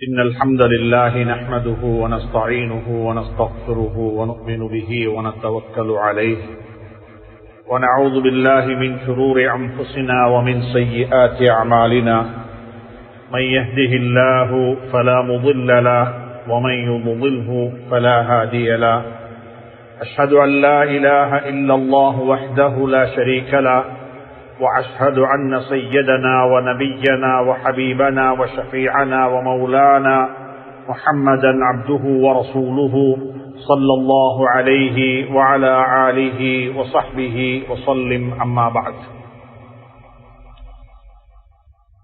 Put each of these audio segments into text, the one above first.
إن الحمد لله نحمده ونستعينه ونستغفره ونؤمن به ونتوكل عليه ونعوذ بالله من شرور أنفسنا ومن سيئات أعمالنا من يهده الله فلا مضل له ومن يضلله فلا هادي له أشهد أن لا إله إلا الله وحده لا شريك له وأشهد أن سيدنا ونبينا وحبيبنا وشفيعنا ومولانا محمدا عبده ورسوله صلى الله عليه وعلى آله وصحبه وسلم أما بعد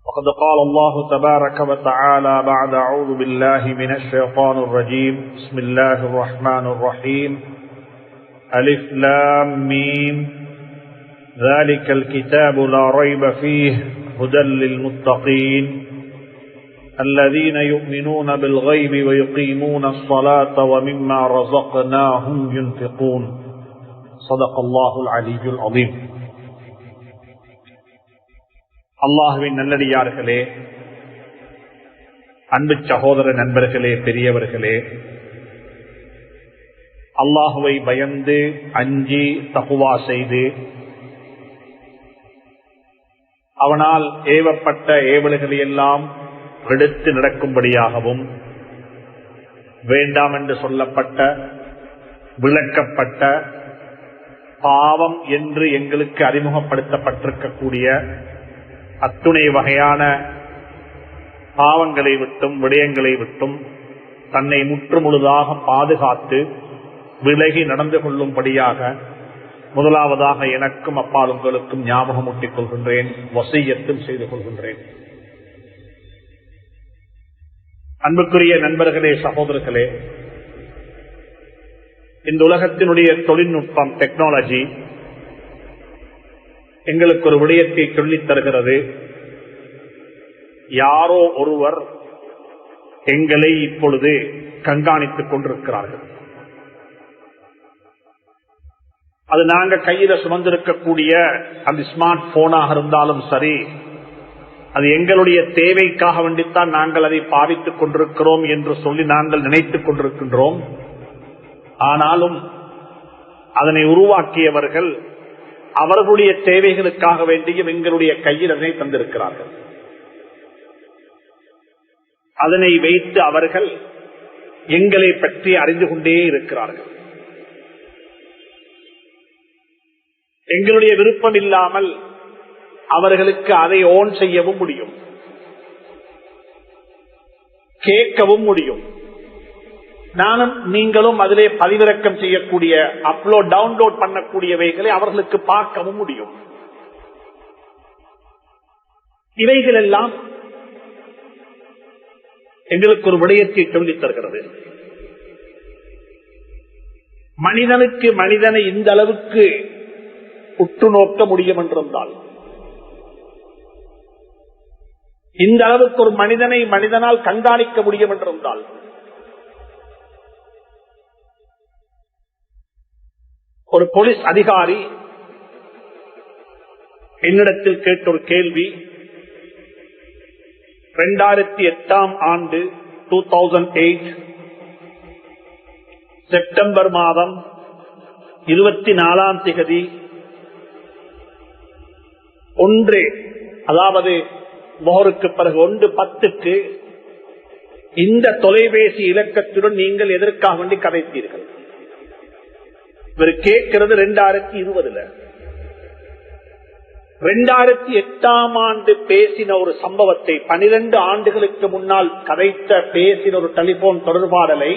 وقد قال الله تبارك وتعالى بعد أعوذ بالله من الشيطان الرجيم بسم الله الرحمن الرحيم ألف لام ميم ذلك الكتاب لا ريب فيه هدى للمتقين الذين يؤمنون بالغيب ويقيمون الصلاة ومما رزقناهم ينفقون صدق الله العلي العظيم. அல்லாஹ்வின் நல்லடியார்களே, அன்பு சகோதர நண்பர்களே, பெரியவர்களே, அல்லாஹுவை பயந்து அஞ்சி தக்வா செய்து அவனால் ஏவப்பட்ட ஏவல்களை எல்லாம் எடுத்து நடக்கும்படியாகவும், வேண்டாம் என்று சொல்லப்பட்ட விளக்கப்பட்ட பாவம் என்று எங்களுக்கு அறிமுகப்படுத்தப்பட்டிருக்கக்கூடிய அத்துணை வகையான பாவங்களை விட்டும் விடயங்களை விட்டும் தன்னை முற்றுமுழுதாக பாதுகாத்து விலகி நடந்து கொள்ளும்படியாக முதலாவதாக எனக்கும் அப்பால் உங்களுக்கும் ஞாபகம் ஊட்டிக் கொள்கின்றேன், வசியத்தும் செய்து கொள்கின்றேன். அன்புக்குரிய நண்பர்களே, சகோதரர்களே, இந்த உலகத்தினுடைய தொழில்நுட்பம், டெக்னாலஜி எங்களுக்கு ஒரு விடயத்தை சொல்லித் தருகிறது. யாரோ ஒருவர் எங்களை இப்பொழுது கண்காணித்துக் கொண்டிருக்கிறார்கள். அது நாங்க கையில சுமந்திருக்கக்கூடிய அந்த ஸ்மார்ட் போனாக இருந்தாலும் சரி, அது எங்களுடைய தேவைக்காக வேண்டித்தான் நாங்கள் அதை பாவித்துக் கொண்டிருக்கிறோம் என்று சொல்லி நாங்கள் நினைத்துக் கொண்டிருக்கின்றோம். ஆனாலும் அதனை உருவாக்கியவர்கள் அவர்களுடைய தேவைகளுக்காக வேண்டியும் எங்களுடைய கையில் அதனை தந்திருக்கிறார்கள். அதனை வைத்து அவர்கள் எங்களை பற்றி அறிந்து கொண்டே இருக்கிறார்கள். எங்களுடைய விருப்பம் இல்லாமல் அவர்களுக்கு அதை ஓன் செய்யவும் முடியும், கேட்கவும் முடியும். நானும் நீங்களும் அதிலே பதிவிறக்கம் செய்யக்கூடிய, அப்லோட் டவுன்லோட் பண்ணக்கூடியவைகளை அவர்களுக்கு பார்க்கவும் முடியும். இவைகள் எல்லாம் எங்களுக்கு ஒரு விடயத்தை சொல்லித் தருகிறது. மனிதனுக்கு மனிதனை இந்த அளவுக்கு உற்று நோக்க முடியும் என்றிருந்தால், இந்த அளவுக்கு ஒரு மனிதனை மனிதனால் கண்காணிக்க முடியும் என்றிருந்தால், ஒரு போலீஸ் அதிகாரி என்னிடத்தில் கேட்ட ஒரு கேள்வி, 2008 2008 செப்டம்பர் மாதம் 24ஆம் தேதி 1, அதாவது மோருக்கு பிறகு 1:10 இந்த தொலைபேசி இலக்கத்துடன் நீங்கள் எதற்காக வேண்டி கதைத்தீர்கள்? இவர் கேட்கிறது 2020. 2008 பேசின ஒரு சம்பவத்தை, 12 ஆண்டுகளுக்கு முன்னால் கதைத்த பேசின ஒரு டெலிபோன் தொடர்பாடலை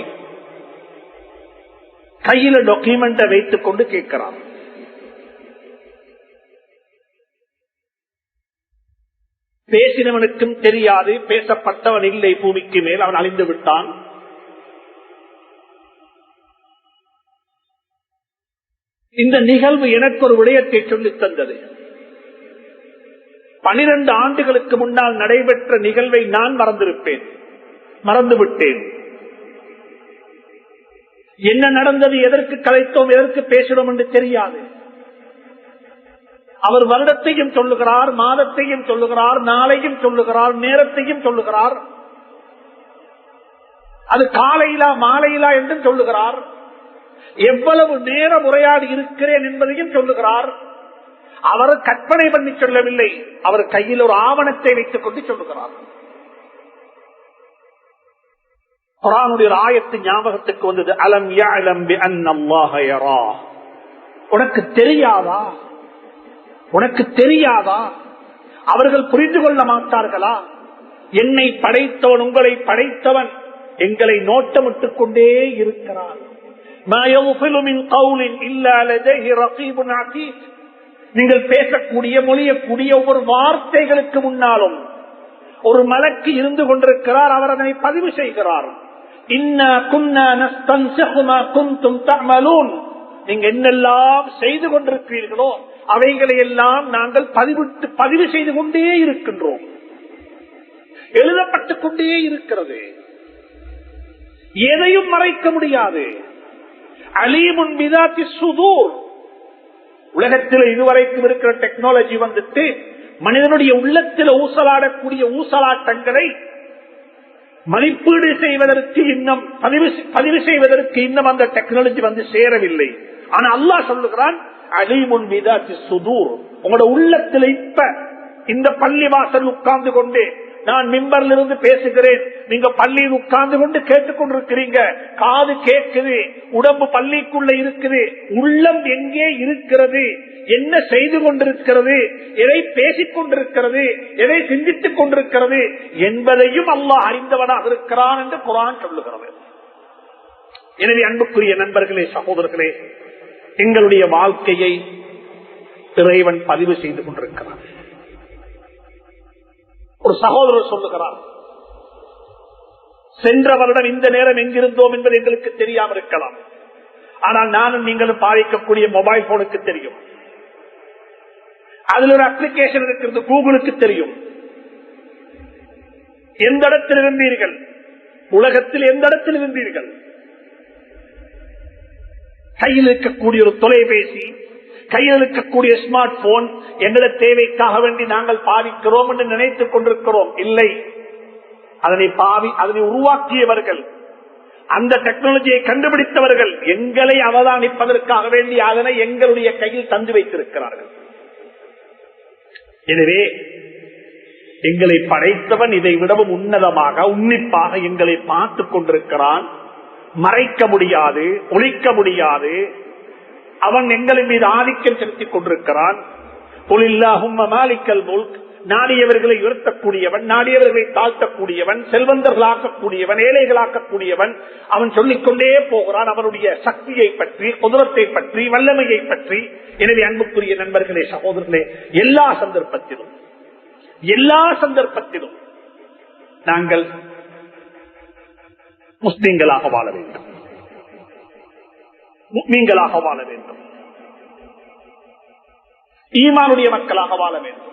கையில டாக்குமெண்ட்டை வைத்துக் கொண்டு கேட்கிறார். பேசினவனுக்கும் தெரியாது, பேசப்பட்டவன் இல்லை பூமிக்கு மேல், அவன் அழிந்து விட்டான். இந்த நிகழ்வு எனக்கு ஒரு விடயத்தை சொல்லித் தந்தது. 12 ஆண்டுகளுக்கு முன்னால் நடைபெற்ற நிகழ்வை நான் மறந்துவிட்டேன். என்ன நடந்தது, எதற்கு கலைத்தோம், எதற்கு பேசினோம் என்று தெரியாது. அவர் வருடத்தையும் சொல்லுகிறார், மாதத்தையும் சொல்லுகிறார், நாளையும் சொல்லுகிறார், நேரத்தையும் சொல்லுகிறார். அது காலையிலா மாலையிலா என்று சொல்லுகிறார். எவ்வளவு நேரம் உரையாடி இருக்கிறேன் என்பதையும் சொல்லுகிறார். அவர் கற்பனை பண்ணி சொல்லவில்லை, அவர் கையில் ஒரு ஆவணத்தை வைத்துக் கொண்டு சொல்லுகிறார். குர்ஆனுடைய ஆயத்து ஞாபகத்துக்கு வந்தது. அலம் யஅலம் பிஅன்னல்லாஹ யரா. உனக்கு தெரியாதா? உனக்கு தெரியாதா? அவர்கள் புரிந்து கொள்ள மாட்டார்களா? என்னை படைத்தவன், உங்களை படைத்தவன் எங்களை நோட்டமிட்டுக் கொண்டே இருக்கிறான். நீங்கள் பேசக்கூடிய மொழியக்கூடிய ஒவ்வொரு வார்த்தைகளுக்கு முன்னாலும் ஒரு மலக்கு இருந்து கொண்டிருக்கிறார். அவர் அதனை பதிவு செய்கிறார். நீங்க என்னெல்லாம் செய்து கொண்டிருக்கிறீர்களோ அவைகளை எல்லாம் நாங்கள் பதிவு செய்து கொண்டே இருக்கின்றோம். எழுதப்பட்டுக் கொண்டே இருக்கிறது. எதையும் மறைக்க முடியாது. அலீமுன் பிதாத்தி சுதூர். உலகத்தில் இதுவரைக்கும் இருக்கிற டெக்னாலஜி வந்துட்டு மனிதனுடைய உள்ளத்தில் ஊசலாடக்கூடிய ஊசலாட்டங்களை மதிப்பீடு செய்வதற்கு இன்னும் பதிவு செய்வதற்கு இன்னும் அந்த டெக்னாலஜி வந்து சேரவில்லை. ஆனா அல்லாஹ் சொல்லுகிறான், அலீமுன் பிதாத்தி சுதூர். உங்களோட உள்ளத்தில் இப்ப இந்த பள்ளி வாசல் உட்கார்ந்து கொண்டு நான் மிம்பர்ல இருந்து பேசுகிறேன், நீங்க பள்ளியில் உட்கார்ந்து கொண்டு கேட்டுக்கொண்டிருக்கிறீங்க. காது கேட்குது, உடம்பு பள்ளிக்குள்ள இருக்குது. உள்ளம் எங்கே இருக்கிறது, என்ன செய்து கொண்டிருக்கிறது, எதை பேசிக் கொண்டிருக்கிறது, எதை சிந்தித்துக் கொண்டிருக்கிறது என்பதையும் அல்லாஹ் அறிந்தவனாக இருக்கிறான் என்று குர்ஆன் சொல்லுகிறது. எனவே அன்புக்குரிய நண்பர்களே, சகோதரர்களே, எங்களுடைய வாழ்க்கையை இறைவன் பதிவு செய்து கொண்டிருக்கிறான். ஒரு சகோதரர் சொல்லுகிறார், சென்ற வருடம் இந்த நேரம் எங்கிருந்தோம் என்பது எங்களுக்கு தெரியாமல் இருக்கலாம், ஆனால் நானும் நீங்களும் பாதிக்கக்கூடிய மொபைல் போனுக்கு தெரியும். அதுல ஒரு அப்ளிகேஷன் இருக்கிறது, கூகுளுக்கு தெரியும். எந்த இடத்தில் இருந்தீர்கள், உலகத்தில் எந்த இடத்தில் இருந்தீர்கள், கையில் இருக்கக்கூடிய ஒரு தொலைபேசி, கையில் இருக்கக்கூடிய ஸ்மார்ட் போன் எங்கள தேவைக்காக வேண்டி நாங்கள் பாவிக்கிறோம் என்று நினைத்துக் கொண்டிருக்கிறோம். இல்லை, அதனை உருவாக்கியவர்கள், அந்த டெக்னாலஜியை கண்டுபிடித்தவர்கள் எங்களை அவதானிப்பதற்காக வேண்டி அதனை எங்களுடைய கையில் தந்து வைத்திருக்கிறார்கள். எனவே எங்களை படைத்தவன் இதை விடவும் உன்னதமாக உன்னிப்பாக எங்களை பார்த்துக் கொண்டிருக்கிறான். மறைக்க முடியாது, ஒழிக்க முடியாது. அவன் எங்களின் மீது ஆதிக்கம் செலுத்திக் கொண்டிருக்கிறான். நாடியவர்களை உயர்த்தக்கூடியவன், நாடியவர்களை தாழ்த்தக்கூடியவன், செல்வந்தர்களாக்கக்கூடியவன், ஏழைகளாக்கக்கூடியவன். அவன் சொல்லிக்கொண்டே போகிறான் அவனுடைய சக்தியை பற்றி, குதிரத்தை பற்றி, வல்லமையை பற்றி. எனவே அன்புக்குரிய நண்பர்களே, சகோதரர்களே, எல்லா சந்தர்ப்பத்திலும் நாங்கள் முஸ்லிம்களாக வாழ வேண்டும், முஃமின்களாக வாழ வேண்டும், ஈமானுடைய மக்களாக வாழ வேண்டும்.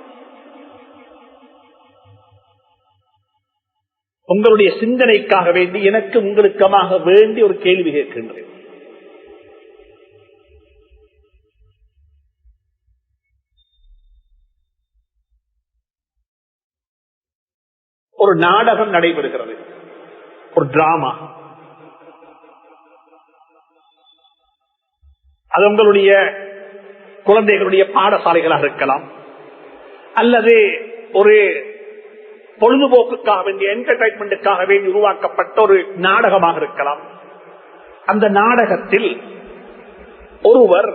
உங்களுடைய சிந்தனைக்காக வேண்டி எனக்கு உங்களுக்காக வேண்டி ஒரு கேள்வி கேட்கின்றேன். ஒரு நாடகம் நடைபெறுகிறது, ஒரு டிராமா. அது உங்களுடைய குழந்தைகளுடைய பாடசாலைகளாக இருக்கலாம், அல்லது ஒரு பொழுதுபோக்குக்காக வேண்டிய என்டர்டைன்மெண்ட்டுக்காக வேண்டி உருவாக்கப்பட்ட ஒரு நாடகமாக இருக்கலாம். அந்த நாடகத்தில் ஒருவர்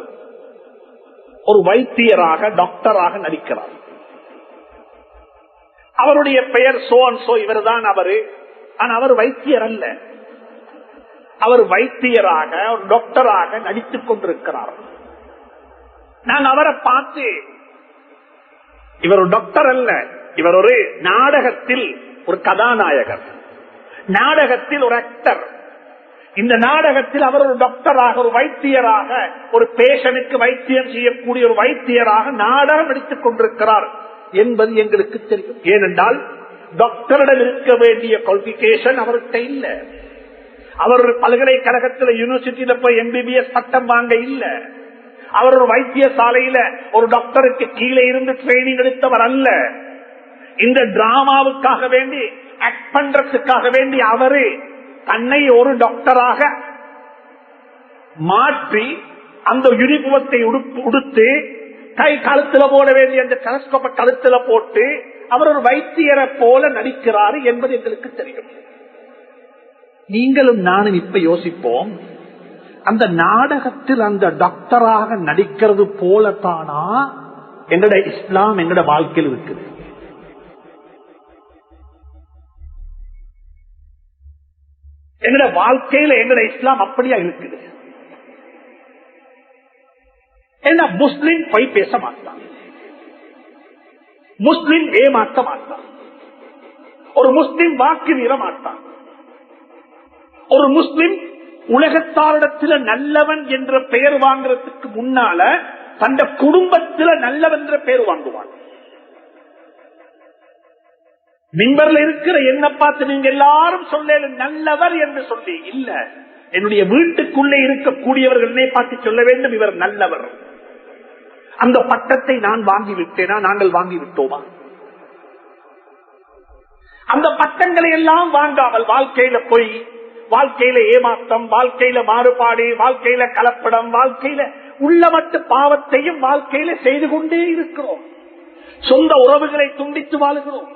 ஒரு வைத்தியராக, டாக்டராக நடிக்கிறார். அவருடைய பெயர் சோ அண்ட் சோ, இவர் தான் அவரு. ஆனா அவர் வைத்தியர் அல்ல, அவர் வைத்தியராக, ஒரு டாக்டராக நடித்துக் கொண்டிருக்கிறார். நான் அவரை பார்த்து, இவர் ஒரு டாக்டர் அல்ல, இவர் ஒரு நாடகத்தில் ஒரு கதாநாயகர், நாடகத்தில் ஒரு ஆக்டர். இந்த நாடகத்தில் அவர் ஒரு டாக்டராக, ஒரு வைத்தியராக, ஒரு பேஷனுக்கு வைத்தியம் செய்யக்கூடிய ஒரு வைத்தியராக நாடகம் நடித்துக் கொண்டிருக்கிறார் என்பது எங்களுக்கு தெரியும். ஏனென்றால் டாக்டரிடம் இருக்க வேண்டிய குவாலிபிகேஷன் அவர்கிட்ட இல்ல. அவர் ஒரு பல்கலைக்கழகத்தில் யூனிவர்சிட்டியில போய் MBBS பட்டம் வாங்க இல்ல. அவர் ஒரு வைத்தியசாலையில ஒரு டாக்டருக்கு கீழே இருந்து ட்ரைனிங் எடுத்தவர் அல்ல. இந்த டிராமாவுக்காக வேண்டி, ஆக்ட் பண்றதுக்காக வேண்டி அவரு தன்னை ஒரு டாக்டராக மாற்றி அந்த யூனிஃபார்த்தை உடுத்து கை கழுத்துல போட வேண்டிய அந்த டெலஸ்கோப்பை கழுத்துல போட்டு அவர் ஒரு வைத்தியரை போல நடிக்கிறார் என்பது எங்களுக்கு தெரியும். நீங்களும் நானும் இப்ப யோசிப்போம், அந்த நாடகத்தில் அந்த டாக்டராக நடிக்கிறது போலத்தானா எங்கட இஸ்லாம் எங்கட வாழ்க்கையில் இருக்குது? எங்கட வாழ்க்கையில எங்கட இஸ்லாம் அப்படியா இருக்குது? என்ன முஸ்லிம் போய் பேச மாட்டான், முஸ்லிம் ஏமாற்ற மாட்டான், ஒரு முஸ்லிம் வாக்கு மீற மாட்டான், ஒரு முஸ்லிம் உலகத்தாரிடத்தில் நல்லவன் என்ற பெயர் வாங்குறதுக்கு முன்னால தந்த குடும்பத்தில் நல்லவன் என்ற பெயர் வாங்குவான். மிம்பர்ல இருக்கிற என்ன பார்த்து நீங்க எல்லாரும் சொல்ல நல்லவர் என்று சொல்லி இல்ல, என்னுடைய வீட்டுக்குள்ளே இருக்கக்கூடியவர்கள் என்னை பார்த்து சொல்ல வேண்டும் இவர் நல்லவர். அந்த பட்டத்தை நான் வாங்கிவிட்டேனா? நாங்கள் வாங்கிவிட்டோமா? அந்த பட்டங்களை எல்லாம் வாங்காமல் வாழ்க்கையில போய், வாழ்க்கையில ஏமாற்றம், வாழ்க்கையில மாறுபாடு, வாழ்க்கையில கலப்படம், வாழ்க்கையில உள்ளமட்டு பாவத்தையும் வாழ்க்கையில செய்து கொண்டே இருக்கிறோம். சொந்த உறவுகளை துண்டித்து வாழுகிறோம்.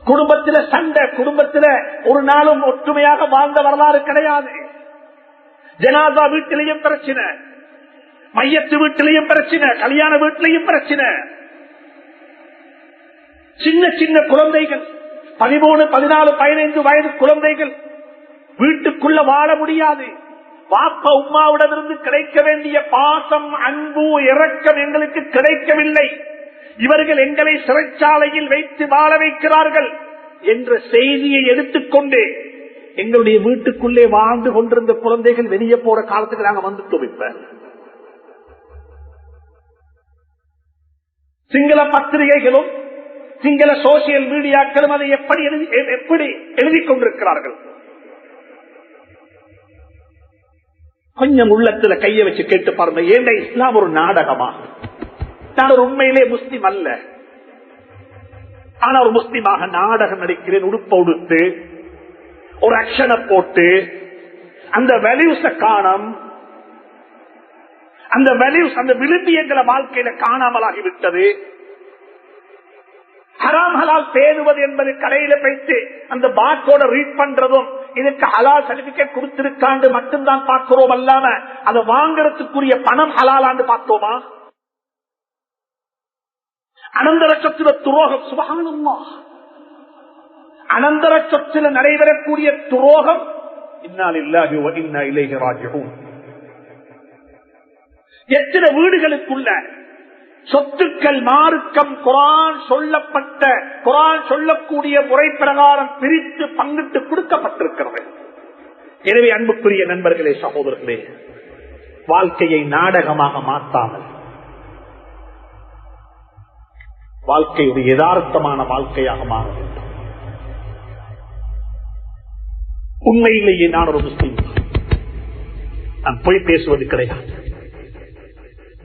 குடும்பத்தில சண்டை, குடும்பத்தில ஒரு நாளும் ஒற்றுமையாக வாழ்ந்த வரலாறு கிடையாது. ஜனாதா வீட்டிலையும் பிரச்சனை, மையத்து வீட்டிலையும் பிரச்சனை, கல்யாண வீட்டிலையும் பிரச்சனை. சின்ன சின்ன குழந்தைகள் 13, 14, 15 வயது குழந்தைகள் வீட்டுக்குள்ள வாழ முடியாது. பாப்பா உம்மாவிடமிருந்து கிடைக்க வேண்டிய பாசம், அன்பு, இரக்கம் எங்களுக்கு கிடைக்கவில்லை. இவர்கள் எங்களை சிறைச்சாலையில் வைத்து வாழ வைக்கிறார்கள் என்ற செய்தியை எடுத்துக்கொண்டு எங்களுடைய வீட்டுக்குள்ளே வாழ்ந்து கொண்டிருந்த குழந்தைகள் வெளியே போற காலத்துக்கு நாங்க வந்துட்டோம். இப்ப சிங்கள பத்திரிகைகளும் சிங்கள சோசியல் மீடியாக்களும் அதை எப்படி எழுதி கொண்டிருக்கிறார்கள். கொஞ்சம் உள்ளத்துல கைய வச்சு கேட்டு பாருங்க, ஏண்டா இஸ்லாம் ஒரு நாடகமா? நான் ஒரு உண்மையிலே முஸ்லிம் அல்ல, ஆனா ஒரு முஸ்லிமாக நாடகம் நடிக்கிறேன். உடுப்ப உடுத்து ஒரு ஆக்ஷனை போட்டு அந்த வேல்யூஸ காணம், அந்த வேல்யூஸ், அந்த விழுமியங்களை வாழ்க்கையில காணாமலாகிவிட்டது. ஹராம் ஹலால் பேணுவது என்பது கடையில போயிட்டு அந்த பாக்கோட ரீட் பண்றதும் இதுக்கு ஹலால் சர்டிபிகேட் கொடுத்திருக்காண்டு மட்டும்தான் பார்க்கிறோம். அல்லாம அதை வாங்கறதுக்குரிய பணம் ஹலாலாண்டு பார்த்தோமா? அனந்தர சொத்துல துரோகம், சுபஹானல்லாஹ், அனந்தர சொத்துல நடைபெறக்கூடிய துரோகம். இன்னா லில்லாஹி வ இன்னா இலைஹி ராஜிஊன். எத்தனை வீடுகளுக்குள்ள சொத்துக்கள் மார்க்கம் குர்ஆன் சொல்லப்பட்ட, குர்ஆன் சொல்லக்கூடிய முறை பிரகாரம் பிரித்து பங்கிட்டு கொடுக்கப்பட்டிருக்கிறது. எனவே அன்புக்குரிய நண்பர்களே, சகோதரர்களே, வாழ்க்கையை நாடகமாக மாற்றாமல் வாழ்க்கை ஒரு யதார்த்தமான வாழ்க்கையாக மாற வேண்டும். உண்மையிலேயே நான் ஒரு முஸ்லிம், நான் போய் பேசுவது கிடையாது,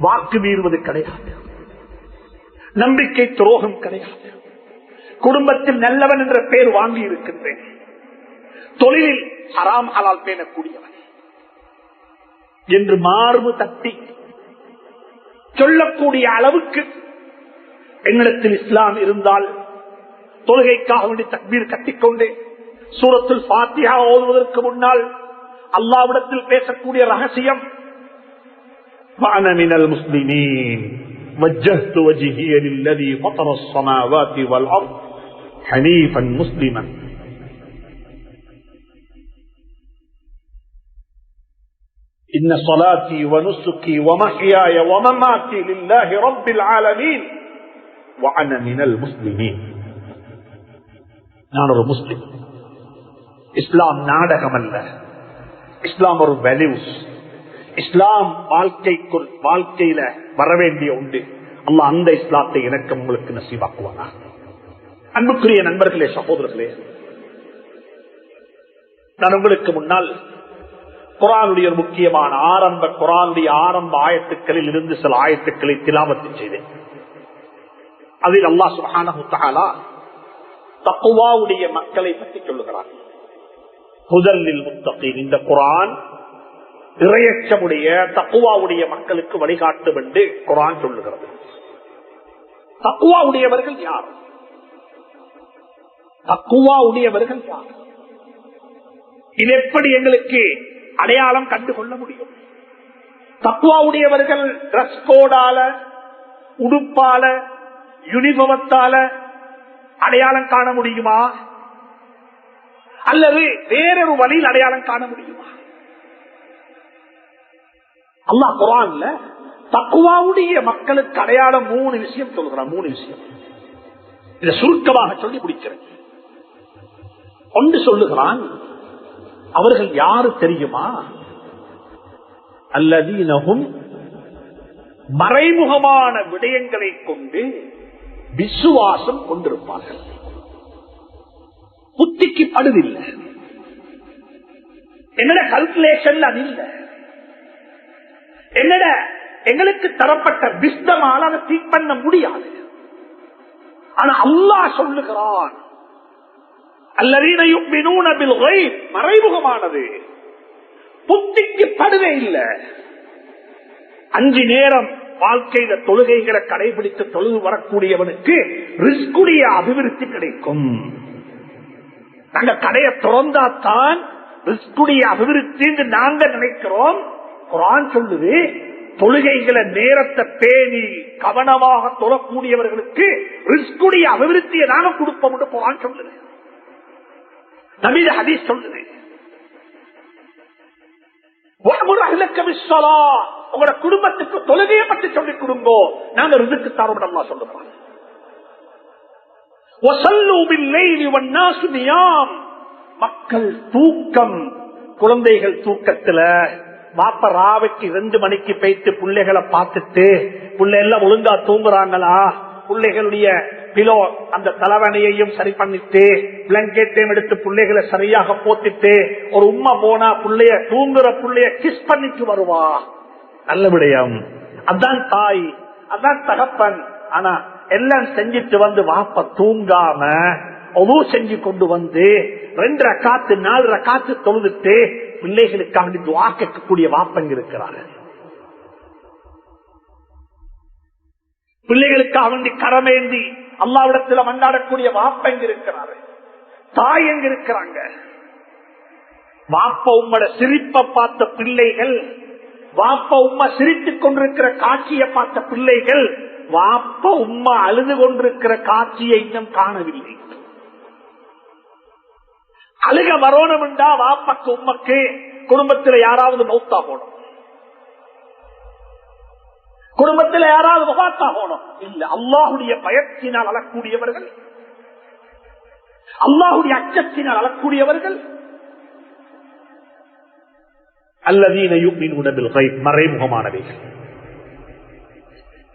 வாக்கு மீறுவது கிடையாது, நம்பிக்கை துரோகம் கிடையாது, குடும்பத்தில் நல்லவன் என்ற பெயர் வாங்கி இருக்கின்றேன், தொழிலில் ஹராம் ஹலால் பேணக்கூடியவன் என்று மார்பு தட்டி சொல்லக்கூடிய அளவுக்கு என்னிடத்தில் இஸ்லாம் இருந்தால் தொழுகைக்காக வேண்டி தக்பீர் கட்டிக்கொண்டு சூரத்துல் ஃபாத்திஹா ஓதுவதற்கு முன்னால் அல்லாஹ்விடத்தில் பேசக்கூடிய ரகசியம், وأنا من المسلمين وجهت وجهي للذي فطر السماوات والأرض حنيفا مسلما. إن صلاتي ونسكي ومحياي ومماتي لله رب العالمين وأنا من المسلمين. நான் ஒரு முஸ்லிம். இஸ்லாம் நாடகம் அல்ல, இஸ்லாம் ஒரு வேல்யூஸ். இஸ்லாம் வாழ்க்கையில வரவேண்டிய உண்டு. அல்லாஹ் அந்த இஸ்லாத்தை எனக்கு உங்களுக்கு நசீபாக்குவானா. அன்புக்குரிய நண்பர்களே, சகோதரர்களே, நான் உங்களுக்கு முன்னால் குர்ஆனுடைய ஒரு முக்கியமான குர்ஆனுடைய ஆரம்ப ஆயத்துக்களில் இருந்து சில ஆயத்துக்களை திலாவத்து செய்தேன். அதில் அல்லாஹ் சுப்ஹானஹு வ தஆலா தக்வாவுடைய மக்களை பற்றி சொல்லுகிறார். ஹுதல்லில் முத்தகீன். இந்த குர்ஆன் இறையச்சமுடைய தக்வாவுடைய மக்களுக்கு வழிகாட்டும் என்று குர்ஆன் சொல்லுகிறது. தக்வாவுடையவர்கள் யார்? தக்வாவுடையவர்கள் யார்? இது எப்படி எங்களுக்கு அடையாளம் கண்டுகொள்ள முடியும்? தக்வாவுடையவர்கள் டிரஸ் கோடால, உடுப்பால, யூனிஃபார்மத்தால அடையாளம் காண முடியுமா? அல்லது வேறொரு வழியில் அடையாளம் காண முடியுமா? அல்லாஹ் குர்ஆன்ல தக்வாவுடைய மக்களுக்கு அடையாளம் 3 விஷயம் சொல்கிறான். 3 விஷயம் இதை சுருக்கமாக சொல்லி முடிக்கிறேன். ஒன்று சொல்லுகிறான், அவர்கள் யாரு தெரியுமா? அல்லதீனஹும் மறைமுகமான விடயங்களை கொண்டு விசுவாசம் கொண்டிருப்பார்கள். புத்திக்கு படுதில்லை, என்னோட கல்குலேஷன் அது இல்லை, என்னோட எங்களுக்கு தரப்பட்ட விஸ்டமால் அதை தீர்ப் பண்ண முடியாது. ஆனா அல்லாஹ் சொல்லுகிறான், அல்லதீன யுமினூன பில் கைப், மறைமுகமானது, புத்திக்கு படுவே இல்லை. 5 நேரம் வாழ்க்கையில தொழுகைகளை கடைபிடித்து தொழுது வரக்கூடியவனுக்கு ரிஸ்குடைய அபிவிருத்தி கிடைக்கும். நாங்க கடையை திறந்தாத்தான் ரிஸ்குடைய அபிவிருத்தி என்று நாங்க நினைக்கிறோம். குர்ஆன் சொல்லுது, தொழுகைகளை நேரத்தை பேணி கவனமாக தொழக்கூடியவர்களுக்கு ரிஸ்குடைய அபிவிருத்தியை நாங்க கொடுப்போம் என்று குர்ஆன் சொல்லுது. நபி ஹதீஸ் சொல்லுது, உங்களோட குடும்பத்துக்கு தொழுகையை பற்றி சொல்லிக் கொடுங்கோ, நாங்க ரிஸ்க் தரோம். அல்லாஹ் சொல்லுவாங்க, மக்கள் தூக்கம், குழந்தைகள் தூக்கத்துல வாப்ப ராவைக்கு 2 மணிக்கு போயிட்டு பிள்ளைகளை பார்த்துட்டு பிள்ளை எல்லாம் ஒழுங்கா தூங்குறாங்களா, பிள்ளைகளுடைய பிலோ அந்த தலைவணையையும் சரி பண்ணிட்டு பிளாங்கெட்டையும் எடுத்து பிள்ளைகளை சரியாக போத்திட்டு ஒரு உம்மா போனா பிள்ளைய தூங்குற பிள்ளைய கிஸ் பண்ணிட்டு வருவா. நல்ல விடயம், அதான் தாய், அதான் தகப்பன். ஆனா எல்லாம் செஞ்சிட்டு வந்து வாப்ப தூங்காம ஒவ்வொரு செஞ்சு கொண்டு வந்து 2 ரக்காத்து 4 ரக்காத்து தொழுதுட்டு பிள்ளைகளுக்காக துஆ கேட்கக்கூடிய வாப்பங்க இருக்கிறாங்க. பிள்ளைகளுக்காக வேண்டி கரமேந்தி அல்லாஹ்விடத்தில் மன்றாடக்கூடிய வாப்பங்க இருக்கிறாரு, தாய் எங்க இருக்கிறாங்க? வாப்ப உம்மோட சிரிப்பை பார்த்த பிள்ளைகள், வாப்ப உம்மா சிரித்துக் கொண்டிருக்கிற காட்சியை பார்த்த பிள்ளைகள், வாப்ப உம்மா அழுது கொண்டிருக்கிற காட்சியை இன்னும் காணவில்லை. அழுக வரணும் என்றா வாப்பக்கு உம்மக்கு குடும்பத்தில் யாராவது மௌத்தா போடும், குடும்பத்தில் யாராவது மகாத்தா போடும். இல்ல, அல்லாஹுடைய பயத்தினால் அழக்கூடியவர்கள், அல்லாஹுடைய அச்சத்தினால் அழக்கூடியவர்கள், அல்லதீன யுமினூன பில் கைப், மறைமுகமானவைகள்.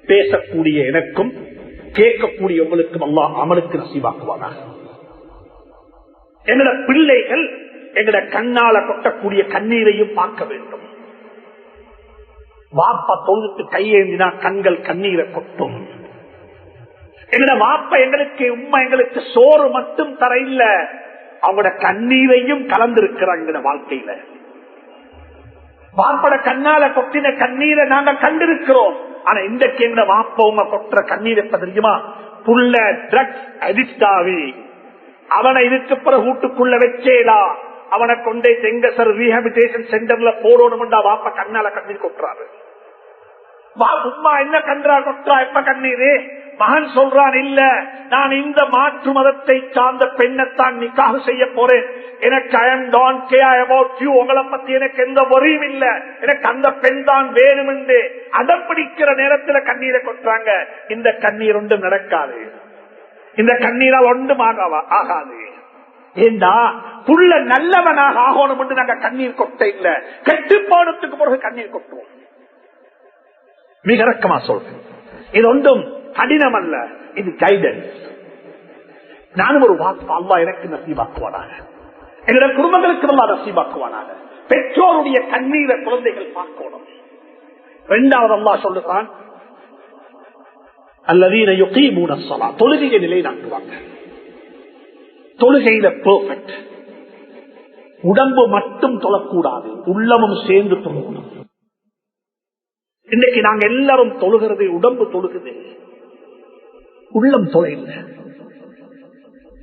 பேசக்கூடிய எனக்கும் கேட்கக்கூடிய உங்களுக்கும் அல்லாஹ் அமலுக்கு நசீபாக்குவானாக. எங்கட பிள்ளைகள் எங்கட கண்ணால கொட்டக்கூடிய கண்ணீரையும் பார்க்க வேண்டும். வாப்பா தொழுது கையேந்தினா கண்கள் கண்ணீரை கொட்டும். எங்கட வாப்பா எங்களுக்கு உம்மா எங்களுக்கு சோறு மட்டும் தர இல்ல, அவங்களோட கண்ணீரையும் கலந்திருக்கிறாங்க எங்கட வாழ்க்கையில. வாப்பட கண்ணால கொட்டின கண்ணீரை நாங்க கண்டிருக்கிறோம். ஆனா இன்றைக்கு எங்க வாப்பா உங்க கொட்டுற கண்ணீர் எப்ப தெரியுமா? புள்ள ட்ரக்ஸ் அடிக்ட் ஆகி அவனை இதுக்கு பிறகு வீட்டுக்குள்ள வச்சேடா, அவனை கொண்டே செங்கசர் ரீஹபிலிட்டேஷன் சென்டர்ல போடணும்டா வாப்பா கண்ணால கண்ணீர் கொட்டுறாரு. உம்மா என்ன கன்றா கொட்டுறா எப்ப கண்ணீரு? மகன் சொல்றான், இல்ல நான் இந்த மாற்று மதத்தை சார்ந்த பெண்ணைத்தான் நிக்காஹ் செய்ய போறேன், எனக்கு ஐ அம் டோன்ட் கேர் அபௌட் யூ, உங்களை பத்தி எனக்கு எந்த வரியும் இல்ல, எனக்கு அந்த பெண் தான் வேணும் என்று அடம்பிடிக்கிற நேரத்துல கண்ணீரை கொட்டுறாங்க. இந்த கண்ணீர் ஒன்றும் நடக்காது, இந்த கண்ணீரால் ஒன்றும் ஆகாது. ஏண்டா புள்ள நல்லவனாக ஆகணும் என்று நாங்க கண்ணீர் கொட்ட இல்ல, கெட்டு போனதுக்கு பிறகு கண்ணீர் கொட்டுவோம். மிக இறக்கமா சொல்றேன், இது ஒன்றும் கடினம் அல்ல, இது கைடன்ஸ். நானும் ஒரு வாக்கு அல்லாஹ் எனக்கு நசீபாக்குவானாக, எங்களுடைய குடும்பங்களுக்கு அல்லாஹ் நசீபாக்குவானாக. பெற்றோருடைய கண்ணீரை குழந்தைகள் பார்க்கணும். 2வது அல்லாஹ் சொல்லுகிறான், அல்லதீன யுகீமூன ஸலாத், தொழுகையை நிலைநாட்டுவாங்க. தொழுகையில பெர்ஃபெக்ட், உடம்பு மட்டும் தொழக்கூடாது, உள்ளமும் சேர்ந்து தொழணும். இன்னைக்கு நாங்க எல்லாரும் தொழுகிறது, உடம்பு தொழுகுது, உள்ளம் தொழில்.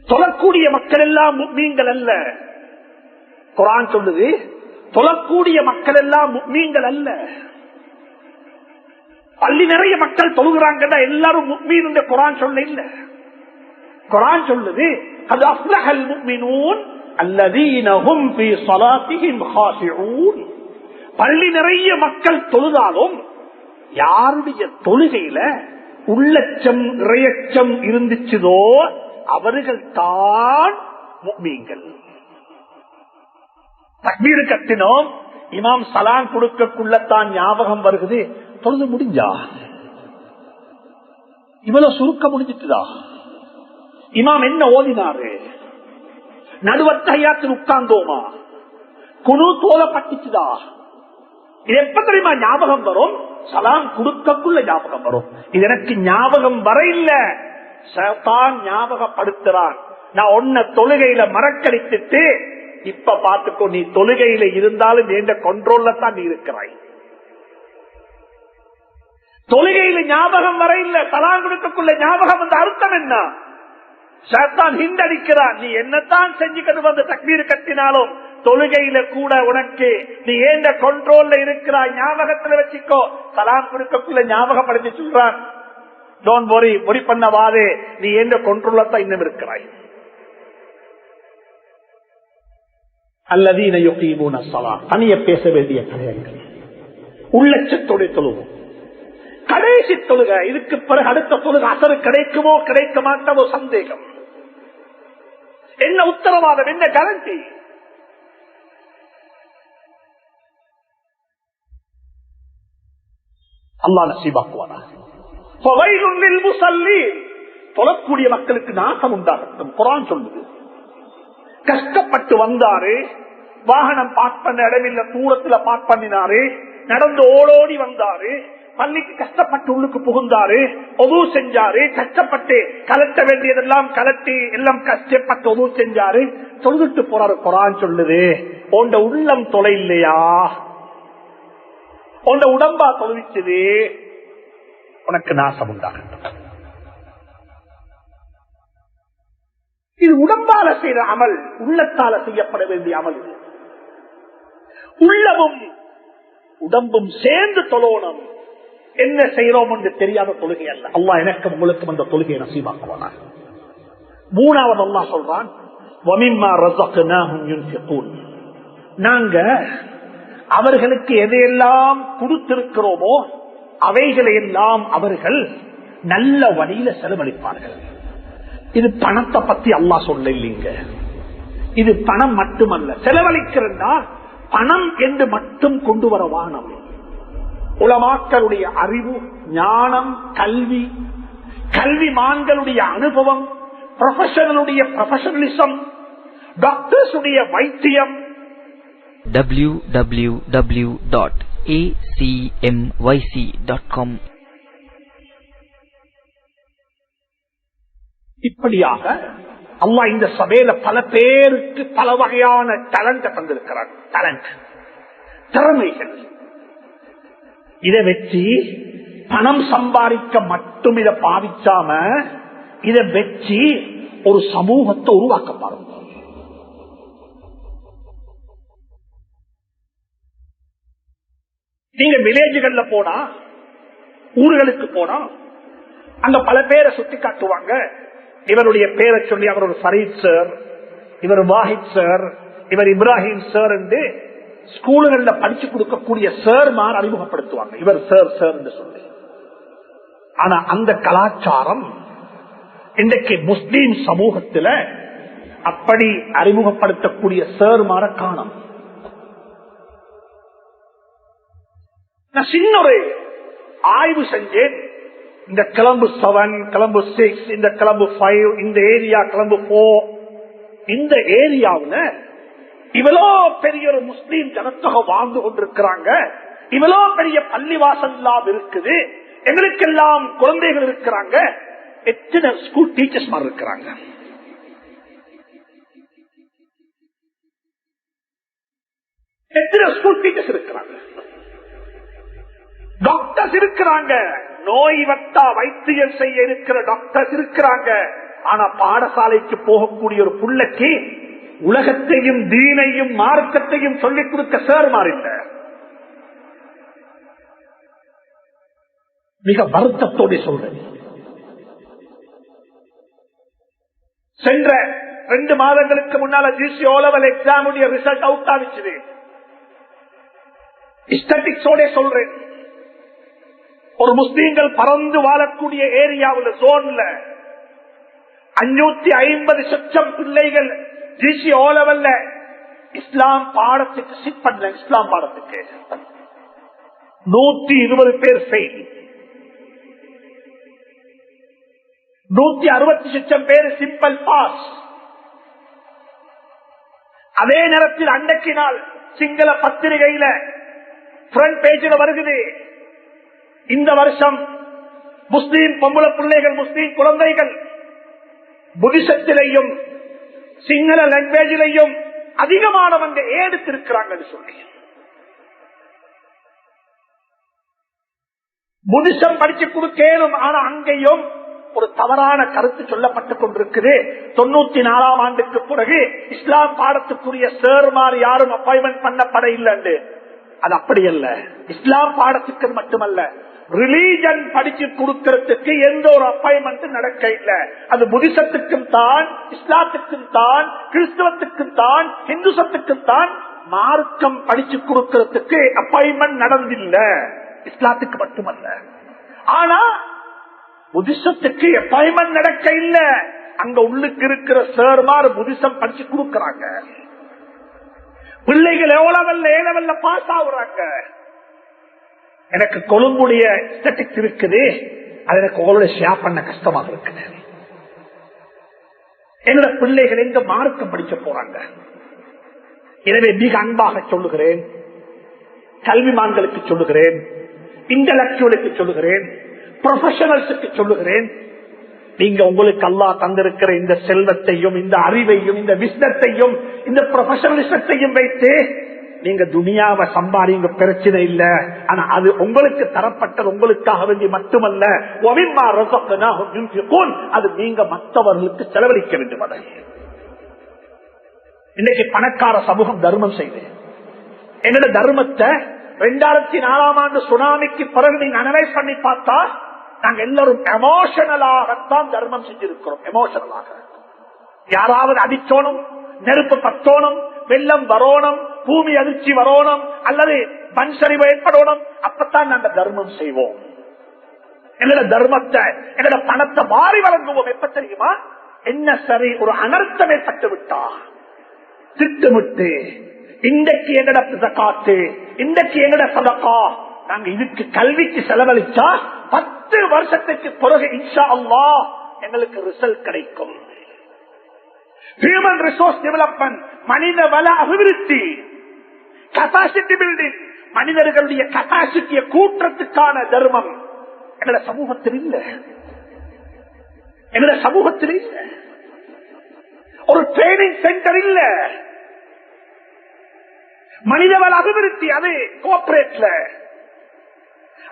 தொழக்கூடிய மக்கள் எல்லாம் முஃமின்கள் அல்ல. குர்ஆன் சொல்லுது தொழக்கூடிய மக்கள் எல்லாம் முஃமின்கள் அல்ல. பள்ளி நிறைய மக்கள் தொழுகிறாங்கன்னா எல்லாரும் முஃமின் என்று குர்ஆன் சொல்ல இல்ல. குர்ஆன் சொல்லுது அது அஃப்லஹல் முஃமினூன் அல்லதீன ஹும் ஃபீ ஸலாத்திஹிம் காஷிஊன். பள்ளி நிறைய மக்கள் தொழுதாலும் யாருடைய தொழுகையில உள்ளச்சம் இறையச்சம் இருந்துச்சதோ அவர்கள் தான் முஃமின்கள். தக்பீர் கட்டினோம், இமாம் சலாம் கொடுக்கக்குள்ளத்தான் ஞாபகம் வருகிறது, தொழுது முடிஞ்சா, இவ்வளவு சுருக்க முடிஞ்சிட்டுதா, இமாம் என்ன ஓதினாரு, நடுவத்தையாத்தில் உட்கார்ந்தோமா, குழு தோலப்பட்டுச்சுதா, இது எப்ப தெரியுமா ஞாபகம் வரும்? சலாம் கொடுக்கக்குள்ள ஞாபகம் வரும். இது எனக்கு ஞாபகம் வர இல்ல, சைத்தான் ஞாபகப்படுத்துறான். நான் உன்னை தொழுகையில மறக்கடித்துட்டு இப்ப பாத்துக்கோ, நீ தொழுகையில இருந்தாலும் என்ற கண்ட்ரோல்ல தான் நீ இருக்கிறாய். தொழுகையில ஞாபகம் வர இல்ல, சலாம் கொடுக்கக்குள்ள ஞாபகம் வந்த அர்த்தம் என்ன? சைத்தான் ஹிண்டடிக்கிறான். நீ என்னத்தான் செஞ்சுக்கிட்டு வந்து தக்பீர் கட்டினாலும் தொழுகையில கூட உனக்கு நீ ஏந்த கண்ட்ரோல்ல இருக்கிறாய், ஞாபகத்துல வச்சுக்கோ. சலாம் கொடுக்கக்குள்ள ஞாபகப்படுத்தி சொல்றான், டோன்ட் வரி, வரி பண்ணவாதே, நீ ஏந்த கண்ட்ரோல்ல தான் இன்னும் இருக்கிறாய். அல்லதீன யுகீமூன ஸலாத், தனிய பேச வேண்டிய கதைகள், உள்ளச்சத்தோட தொழுவோம். கடைசி தொழுக, இதுக்கு பிறகு அடுத்த தொழுக அசரு கிடைக்குமோ கிடைக்க மாட்டமோ சந்தேகம். என்ன உத்தரவாதம், என்ன கேரண்டி? அல்லாஹ் நசீபாக்குவானா. ஃபவைலுல் லில் முஸல்லீன், தொழக்கூடிய மக்களுக்கு நாசம் உண்டாகட்டும். குர்ஆன் சொல்லுது, கஷ்டப்பட்டு வந்தாரு, வாகனம் பார்க் பண்ண இடமில்ல, தூரத்துல பார்க் பண்ணினாரு, நடந்து ஓடோடி வந்தாரு, பள்ளிக்கு கஷ்டப்பட்டு உள்ளுக்கு புகுந்தாரு, ஒது செஞ்சாரு, கஷ்டப்பட்டு கலட்ட வேண்டியதெல்லாம் கலட்டி எல்லாம் கஷ்டப்பட்டு ஒது செஞ்சாரு, தொழுதுட்டு போறாரு. குர்ஆன் சொல்லுது, உண்ட உள்ளம் தொலை இல்லையா, உண்ட உடம்பா தொழுவிச்சது, உனக்கு நாசம் உண்டாகட்டும். இது உடம்பால செய்யற அமல், உள்ளத்தால செய்யப்பட வேண்டிய அமல். உள்ளமும் உடம்பும் சேர்ந்து தொழணும். என்ன செய்யறோம் என்று தெரியாத தொழுகை அல்ல. அல்லாஹ் எனக்கும் உங்களுக்கும் அந்த தொழுகையை நசீபாக்குவானா. மூணாவது அல்லாஹ் சொல்றான், வமிம்மா ரஸக்னாஹும் யுன்ஃபிகூன், நாங்க அவர்களுக்கு எதையெல்லாம் கொடுத்திருக்கிறோமோ அவைகளை எல்லாம் அவர்கள் நல்ல வழியில செலவழிப்பார்கள். இது பணத்தை பத்தி அல்லாஹ் சொல்ல இல்லைங்க. இது பணம் மட்டுமல்ல. செலவழிக்கிறதா பணம் என்று மட்டும் கொண்டு வர வானம். உலமாக்களுடைய அறிவு, ஞானம், கல்வி, கல்விமான்களுடைய அனுபவம், ப்ரொஃபஷனலுடைய ப்ரொஃபஷனலிசம், டாக்டர்ஸுடைய வைத்தியம், www.acmyc.com. இப்படியாக அல்லாஹ் இந்த சபையில பல பேருக்கு பல வகையான டேலண்ட் தந்திருக்கிறார். டேலண்ட், திறமைகள். இதை வச்சு பணம் சம்பாதிக்க மட்டும் இதை பாவிச்சாம இதை வச்சு ஒரு சமூகத்தை உருவாக்க பாருங்க. நீங்க வில்லேஜுகள்ல போனா, ஊர்களுக்கு போனா, அங்க பல பேரை சுட்டி காட்டுவாங்க. இவருடைய பேரை சொல்லி அவர் ஒரு ஃபரீத் சார், இவர் வாஹித் சார், இவர் இப்ராஹிம் சார் என்று ஸ்கூல்கள்ல படிச்சு கொடுக்கக்கூடிய சார்மார் அறிமுகப்படுத்துவாங்க. இவர் சார் சார் என்று சொல்லி. ஆனா அந்த கலாச்சாரம் இன்றைக்கு முஸ்லீம் சமூகத்துல அப்படி அறிமுகப்படுத்தக்கூடிய சார்மார காணும். நான் சின்ன ஒரு ஆய்வு செஞ்சேன். இந்த கிளம்பு 7, கிளம்பு 6, இந்த கிளம்பு 5, இந்த ஏரியா கிளம்பு 4, இந்த ஏரியாவுல இவ்வளோ பெரிய ஒரு முஸ்லீம் ஜனத்தொகை வாழ்ந்து கொண்டிருக்கிறாங்க. இவ்வளோ பெரிய பள்ளிவாசல் எல்லாம் இருக்குது, எங்களுக்கெல்லாம் குழந்தைகள் இருக்கிறாங்க. எத்தனை ஸ்கூல் டீச்சர்ஸ் மாதிரி இருக்கிறாங்க. எத்தனை ஸ்கூல் டீச்சர்ஸ் இருக்கிறாங்க, டாக்டர்ஸ் இருக்கிறாங்க, நோய் வட்டா வைத்தியம் செய்ய இருக்கிற டாக்டர்ஸ் இருக்கிறாங்க. ஆனா பாடசாலைக்கு போகக்கூடிய ஒரு புள்ளைக்கு உலகத்தையும் தீனையும் மார்க்கத்தையும் சொல்லிக் கொடுக்க சார் மாறில்ல. மிக வருத்தத்தோடு சொல்றேன். சென்ற 2 மாதங்களுக்கு முன்னால GCE O level exam result out ஆகிச்சு. ஸ்டாட்டிஸ்டிக்ஸோட சொல்றேன், ஒரு முஸ்லீம்கள் பறந்து வாழக்கூடிய ஏரியாவில் ஜோன்ல 550 லட்சம் பிள்ளைகள் ஜிசி ஓலவல்ல இஸ்லாம் பாடத்துக்கு சிட் பண்ணல. இஸ்லாம் பாடத்துக்கு 120 பேர் ஃபெயில், 160 லட்சம் பேர் சிம்பிள் பாஸ். அதே நேரத்தில் அன்றைக்கு நாள் சிங்கள பத்திரிகையில ஃப்ரண்ட் பேஜில் வருகிறது, இந்த வருஷம் முஸ்லீம் பொம்பளை பிள்ளைகள், முஸ்லீம் குழந்தைகள் புத்திசத்திலையும் சிங்கள லாங்குவேஜிலையும் அதிகமானவங்க எடுத்திருக்கிறாங்கன்னு சொல்லி. புத்திசம் படிச்சு கொடுக்கணும். ஆனா அங்கேயும் ஒரு தவறான கருத்து சொல்லப்பட்டுக் கொண்டிருக்குது. 94ஆம் ஆண்டுக்கு பிறகு இஸ்லாம் பாடத்துக்குரிய சேர்மார் யாரும் அப்பாயின்மெண்ட் பண்ணப்பட இல்லை. அது அப்படி அல்ல. இஸ்லாம் பாடத்துக்கு மட்டுமல்ல, ரிலீஜன் படிச்சு கொடுக்கிறதுக்கு எந்த ஒரு அப்பாயின்மெண்ட் நடக்க இல்லை. அது புத்திசத்துக்கும் தான், இஸ்லாத்துக்கும் தான், கிறிஸ்தவத்துக்கும் தான், இந்துசத்துக்கும் தான் மார்க்கம் படிச்சு கொடுக்கிறதுக்கு அப்பாயின்மெண்ட் நடந்தில்ல. இஸ்லாத்துக்கு மட்டுமல்ல. ஆனா புத்திசத்துக்கு அப்பாயின்மெண்ட் நடக்க இல்ல. அங்க உள்ளுக்கு இருக்கிற சேர்மார் புத்திசம் படிச்சு கொடுக்கிறாங்க. பிள்ளைகள் எவ்வளவு ஏலவல்ல பாஸ் ஆகுறாங்க. எனக்கு கொழும்புடைய ஸ்டாட்டிஸ்டிக்ஸ் இருக்குது, அது எனக்கு உங்களோட ஷேர் பண்ண கஷ்டமாக இருக்குது. என்னோட பிள்ளைகள் எங்க மார்க்கம் படிக்க போறாங்க. எனவே மிக அன்பாக சொல்லுகிறேன், கல்விமான்களுக்கு சொல்லுகிறேன், இன்டலெக்சுவலுக்கு சொல்லுகிறேன், ப்ரொஃபஷனல்ஸுக்கு சொல்லுகிறேன், நீங்க உங்களுக்கு அல்லாஹ் தந்திருக்கிற இந்த செல்வத்தையும், இந்த அறிவையும், இந்த விஸ்தத்தையும், இந்த ப்ரொஃபஷனலிசத்தையும் வைத்து நீங்க துனியாவை சம்பாதிங்க, பிரச்சனை இல்ல. ஆனா அது உங்களுக்கு தரப்பட்டது உங்களுக்காக வேண்டி மட்டுமல்ல, அது நீங்க மற்றவர்களுக்கு செலவழிக்க வேண்டும். அதை இன்னைக்கு பணக்கார சமூகம் தர்மம் செய்து, என்னோட தர்மத்தை 2004ஆம் ஆண்டு சுனாமிக்கு பிறகு நீங்க அனலைஸ் பண்ணி பார்த்தா நாங்க எல்லாரும் எமோஷனலாகத்தான் தர்மம் செஞ்சிருக்கிறோம். எமோஷனலாக யாராவது அடிச்சோனும், நெருப்பு பத்தோனும், வெள்ளம் வரணும், பூமி அதிர்ச்சி வரணும், அல்லது மண் சரிவு ஏற்படணும், அப்பத்தான் நாங்க தர்மம் செய்வோம். என்னோட தர்மத்தை, என்னோட பணத்தை மாறி வழங்குவோம். எப்ப தெரியுமா? என்ன சரி ஒரு அனர்த்தம் ஏற்பட்டு விட்டா திட்டமிட்டு இன்றைக்கு எங்கட காத்து, இன்றைக்கு எங்கட சதகா நாங்க இதுக்கு கல்விக்கு செலவழிச்சா 10 வருஷத்துக்கு பிறகு இன்ஷா அல்லாஹ் எங்களுக்கு ரிசல்ட் கிடைக்கும். ஹியூமன் ரிசோர்ஸ் டெவலப்மெண்ட், மனித வள அபிவிருத்தி, கெபாசிட்டி பில்டிங், மனிதர்களுடைய கெபாசிட்டியை கூட்டுறதுக்கான தர்மம் எங்களோட சமூகத்தில் இல்ல. எங்களோட சமூகத்தில் இல்ல. ஒரு ட்ரைனிங் சென்டர் இல்ல. மனிதவள அபிவிருத்தி அது கோஆபரேட்ல,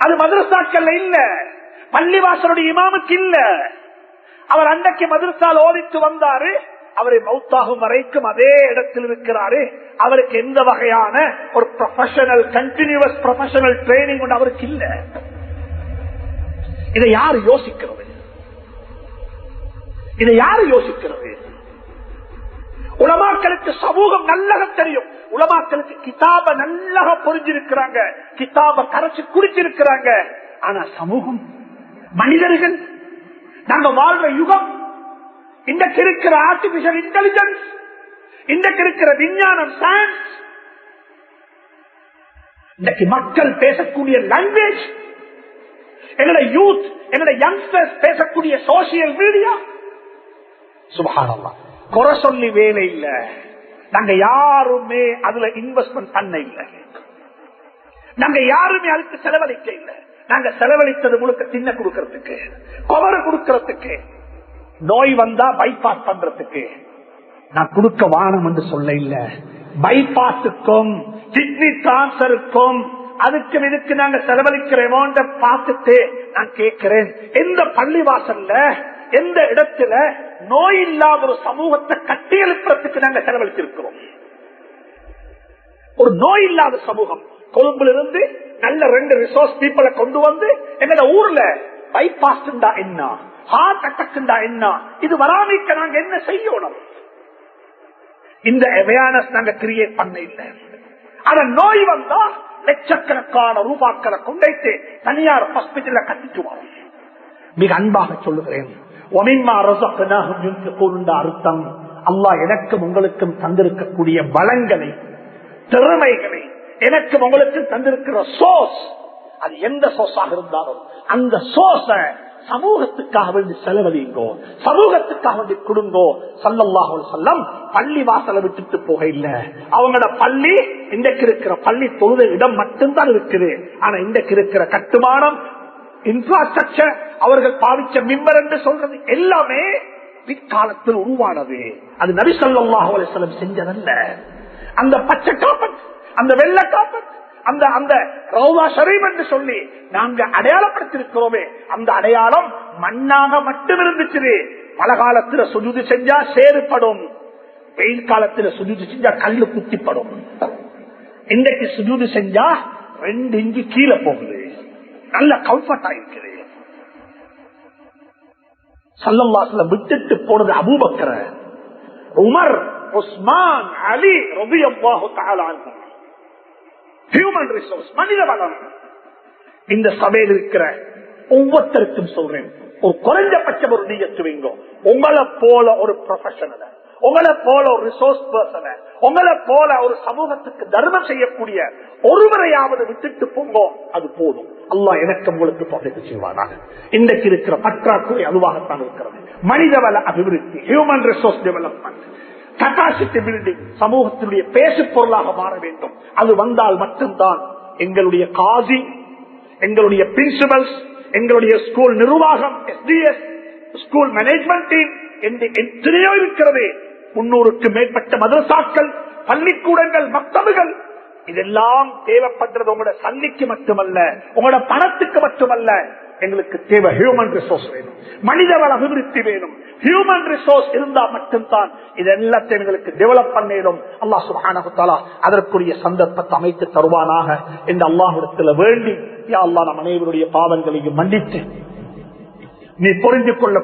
அது மதரசாக்கள் இல்ல, பள்ளிவாசலுடைய இமாமுக்கு இல்ல. அவர் அன்றைக்கு மதரசால் ஓதித்து வந்தாரு, அவரை மௌத்தாகும் வரைக்கும் அதே இடத்தில் இருக்கிறாரு. அவருக்கு எந்த வகையான ஒரு ப்ரொஃபஷனல் கண்டினியூஸ் ப்ரொஃபஷனல் ட்ரைனிங் அவருக்கு இல்ல. இதை யாரு யோசிக்கிறது? இதை யாரு யோசிக்கிறது? உலமாக்களுக்கு சமூகம் நல்லக தெரியும். உலமாக்களுக்கு கிதாப நல்லக புரிஞ்சிருக்கிறாங்க, கிதாப கரைச்சு குடிச்சிருக்கிறாங்க. ஆனா சமூகம், மனிதர்கள், நாங்க வாழ்ற யுகம், இன்றைக்கு இருக்கிற ஆர்டிபிஷியல் இன்டெலிஜென்ஸ், இன்றைக்கு இருக்கிற விஞ்ஞானம், சயின்ஸ், இன்றைக்கு மக்கள் பேசக்கூடிய லாங்குவேஜ், எங்களுடைய யூத், எங்களுடைய யங்ஸ்டர்ஸ் பேசக்கூடிய சோசியல் மீடியா, சுப்ஹானல்லாஹ். குறை சொல்லி வேலை இல்ல. நாங்க யாருமே அதுல இன்வெஸ்ட்மெண்ட் பண்ண இல்லை. நாங்க யாருமே அதுக்கு செலவழிக்க இல்லை. நாங்க செலவழித்தது முழுக்க தின்ன கொடுக்கறதுக்கு, குமர கொடுக்கறதுக்கு, நோய் வந்தா பைபாஸ் பண்றதுக்கு. நான் கொடுக்க வானம் என்று சொல்ல இல்ல. பைபாஸுக்கும் கிட்னி டிரான்ஸ்பருக்கும் அதுக்கும் இதுக்கு நாங்க செலவழிக்கிறோமோன்ற பார்த்துட்டு நான் கேட்கிறேன், எந்த பள்ளிவாசல்ல எந்த இடத்துல நோய் இல்லாத ஒரு சமூகத்தை கட்டியெழுப்புறதுக்கு நாங்க செலவழிச்சிருக்கிறோம்? ஒரு நோய் இல்லாத சமூகம் கொழும்புல இருந்து நல்ல 2 ரிசோர்ஸ் பீப்பிளை கொண்டு வந்து எங்க ஊர்ல பைபாஸ் என்ன, ஹார்ட் அட்டாக் என்ன, இது வராமிக்க நாங்க என்ன செய்யணும்? இந்த அவேர்னஸ் நாங்க கிரியேட் பண்ண இல்லை. ஆனா நோய் வந்தா லட்சக்கணக்கான ரூபாக்களை கொண்டு தனியார் ஹாஸ்பிட்டல கட்டிட்டு வரும். மிக அன்பாக சொல்லுகிறேன், அர்த்தம் அல்லாஹ் எனக்கும் உங்களுக்கும் தந்திருக்கக்கூடிய வளங்களை, திறமைகளை, எனக்கும் உங்களுக்கும் தந்திருக்கிற சோர்ஸ், அது எந்த சோர்ஸாக இருந்தாலும் அந்த சோர்ஸ சமூகத்துக்காக வேண்டி செலவழிங்கோ, சமூகத்துக்காக வேண்டி கொடுங்கோ. ஸல்லல்லாஹு அலைஹி வஸல்லம் பள்ளி வாசலை விட்டுட்டு போக இல்ல. அவங்களோட பள்ளி இன்றைக்கு இருக்கிற பள்ளி தொழுத இடம் மட்டும்தான் இருக்குது. ஆனா இன்றைக்கு இருக்கிற கட்டுமானம், இன்ஃப்ராஸ்ட்ரக்சர், அவர்கள் பாவிச்ச மிம்பர் என்று சொல்றது எல்லாமே பிற்காலத்தில் உருவானது. அது நபி ஸல்லல்லாஹு அலைஹி வஸல்லம் செஞ்சதல்ல. அந்த பச்சை காப்பட், அந்த வெள்ளை காப்பட், அந்த அந்த ரௌதா ஷரீப் என்று சொல்லி நாங்க அடையாளப்படுத்திருக்கிறோமே, அந்த அடையாளம் மண்ணாக மட்டும் இருந்துச்சு. மழை காலத்துல சுஜூது செஞ்சா சேறுபடும், வெயில் காலத்துல சுஜூது செஞ்சா கல்லு குத்திப்படும். இன்றைக்கு சுஜூது செஞ்சா 2 இன்ச்சு கீழே போகுது, நல்ல கம்ஃபர்ட் ஆயிருக்குது. ஸல்லல்லாஹு அலைஹி வஸல்லம் விட்டுட்டு போனது அபூபக்கர், உமர், உஸ்மான், அலி ரலியல்லாஹு தஆலா அன்ஹும். ஹியூமன் ரிசோர்ஸ், மனித வளம். இந்த சபையில் இருக்கிற ஒவ்வொருத்தருக்கும் சொல்றேன், ஒரு குறைஞ்சபட்ச ஒரு நீயத்து வைங்க. உங்களை போல ஒரு ப்ரொஃபஷனல், உங்களை போல ஒரு ரிசோர்ஸ் பர்சன், உங்களை போல ஒரு சமூகத்துக்கு தர்மம் செய்யக்கூடிய ஒருவரையாவது விட்டுட்டு போங்கோ, அது போதும். அல்லாஹ் எனக்கு உங்களுக்கு தொகைக்கு செய்வானாக. இன்றைக்கு இருக்கிற பற்றாக்குறை அதுவாகத்தான் இருக்கிறது. மனிதவள அபிவிருத்தி, human resource development, capacity building சமூகத்தினுடைய பேசு பொருளாக மாற வேண்டும். அது வந்தால் மட்டும்தான் எங்களுடைய காசி, எங்களுடைய பிரின்சிபல்ஸ், எங்களுடைய ஸ்கூல் நிர்வாகம், எஸ்டிஎஸ், ஸ்கூல் மேனேஜ்மெண்ட் டீம் என்று எத்தனையோ இருக்கிறது. 300க்கு மேற்பட்ட மதரசாக்கள், பள்ளிக்கூடங்கள், மக்தபுகள், இதெல்லாம் தேவைப்படுறது உங்களோட சல்லிக்கு மட்டுமல்ல, உங்களோட பணத்துக்கு மட்டுமல்ல. எங்களுக்கு தேவை ஹியூமன் ரிசோர்ஸ் வேணும், மனிதவள அபிவிருத்தி வேணும். ஹியூமன் ரிசோர்ஸ் இருந்தா மட்டும்தான் இது எல்லாத்தையும் எங்களுக்கு டெவலப் பண்ணிடும். அல்லாஹ் சுப்ஹானஹு வ தஆலா அதற்குரிய சந்தர்ப்பத்தை அமைத்து தருவானாக என்று அல்லாஹ்விடத்தில் வேண்டி, யா அல்லாஹ் நம் அனைவருடைய பாவங்களையும் மன்னித்து நீ புரிந்து கொள்ள